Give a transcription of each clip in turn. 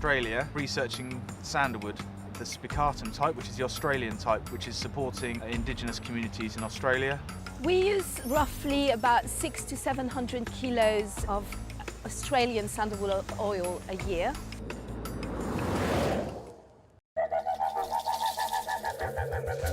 Australia researching sandalwood, the spicatum type, which is the Australian type, which is supporting Indigenous communities in Australia. We use roughly about 600 to 700 kilos of Australian sandalwood oil a year.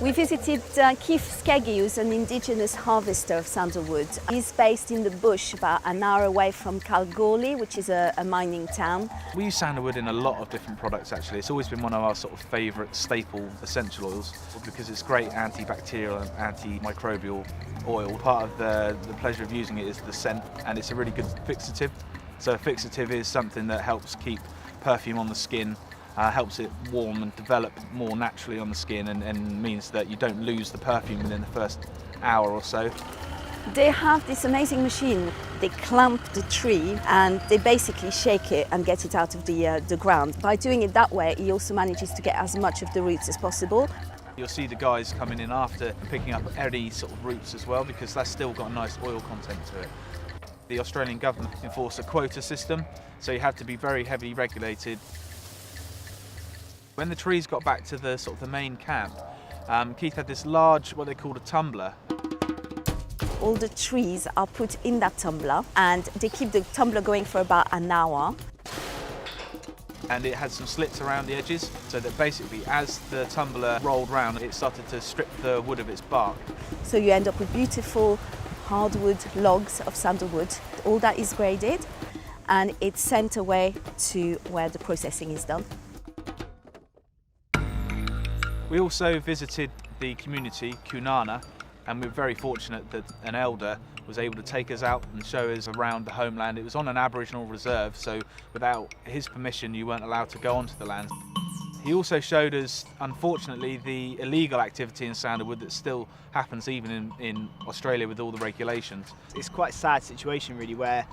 We visited Keith Skeggy, who's an Indigenous harvester of sandalwood. He's based in the bush about an hour away from Kalgoorlie, which is a mining town. We use sandalwood in a lot of different products actually. It's always been one of our sort of favourite staple essential oils because it's great antibacterial and antimicrobial oil. Part of the pleasure of using it is the scent, and it's a really good fixative. So a fixative is something that helps keep perfume on the skin, helps it warm and develop more naturally on the skin, and means that you don't lose the perfume within the first hour or so. They have this amazing machine. They clamp the tree and they basically shake it and get it out of the ground. By doing it that way, he also manages to get as much of the roots as possible. You'll see the guys coming in after picking up any sort of roots as well, because that's still got a nice oil content to it. The Australian government enforced a quota system, so you have to be very heavily regulated. When the trees got back to the sort of the main camp, Keith had this large, what they called a tumbler. All the trees are put in that tumbler and they keep the tumbler going for about an hour. And it had some slits around the edges, so that basically as the tumbler rolled round, it started to strip the wood of its bark. So you end up with beautiful hardwood logs of sandalwood. All that is graded and it's sent away to where the processing is done. We also visited the community, Kunana, and we're very fortunate that an elder was able to take us out and show us around the homeland. It was on an Aboriginal reserve, so without his permission you weren't allowed to go onto the land. He also showed us, unfortunately, the illegal activity in sandalwood that still happens even in Australia with all the regulations. It's quite a sad situation really, where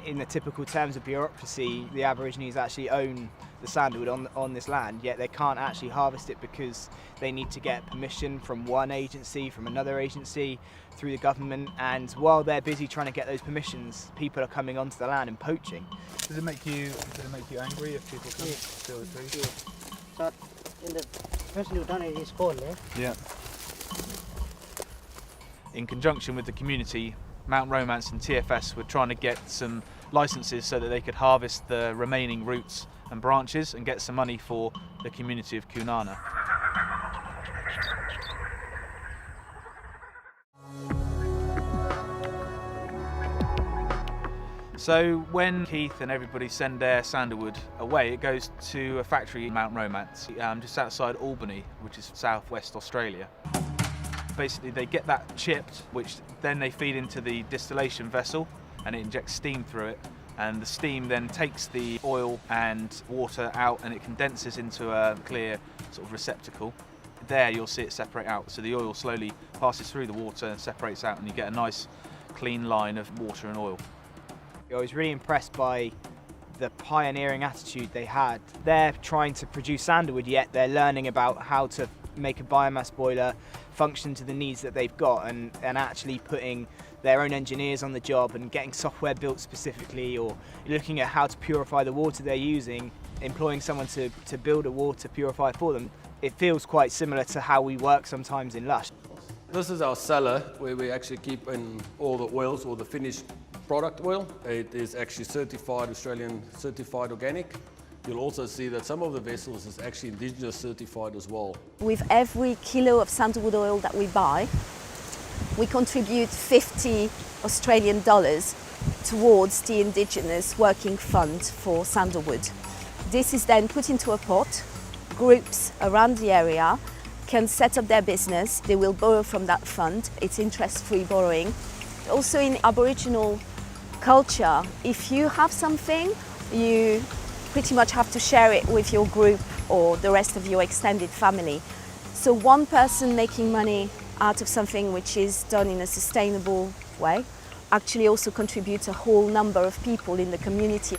in the typical terms of bureaucracy, the Aborigines actually own the sandalwood on this land, yet they can't actually harvest it because they need to get permission from one agency, from another agency, through the government, and while they're busy trying to get those permissions, people are coming onto the land and poaching. Does it make you angry if people come steal the trees? So, especially down in this cold, Yeah. In conjunction with the community, Mount Romance and TFS were trying to get some licenses so that they could harvest the remaining roots and branches and get some money for the community of Kunana. So when Keith and everybody send their sandalwood away, it goes to a factory in Mount Romance, just outside Albany, which is southwest Australia. Basically they get that chipped, which then they feed into the distillation vessel and it injects steam through it, and the steam then takes the oil and water out and it condenses into a clear sort of receptacle. There you'll see it separate out, so the oil slowly passes through the water and separates out and you get a nice clean line of water and oil. I was really impressed by the pioneering attitude they had. They're trying to produce sandalwood, yet they're learning about how to make a biomass boiler function to the needs that they've got, and actually putting their own engineers on the job and getting software built specifically, or looking at how to purify the water they're using, employing someone to build a water purifier for them. It feels quite similar to how we work sometimes in LUSH. This is our cellar where we actually keep in all the oils, or the finished product oil. It is actually certified, Australian certified organic. You'll also see that some of the vessels is actually Indigenous certified as well. With every kilo of sandalwood oil that we buy, we contribute 50 Australian dollars towards the Indigenous Working Fund for Sandalwood. This is then put into a pot. Groups around the area can set up their business. They will borrow from that fund. It's interest-free borrowing. Also in Aboriginal culture, if you have something, you pretty much have to share it with your group or the rest of your extended family. So one person making money out of something which is done in a sustainable way actually also contributes a whole number of people in the community.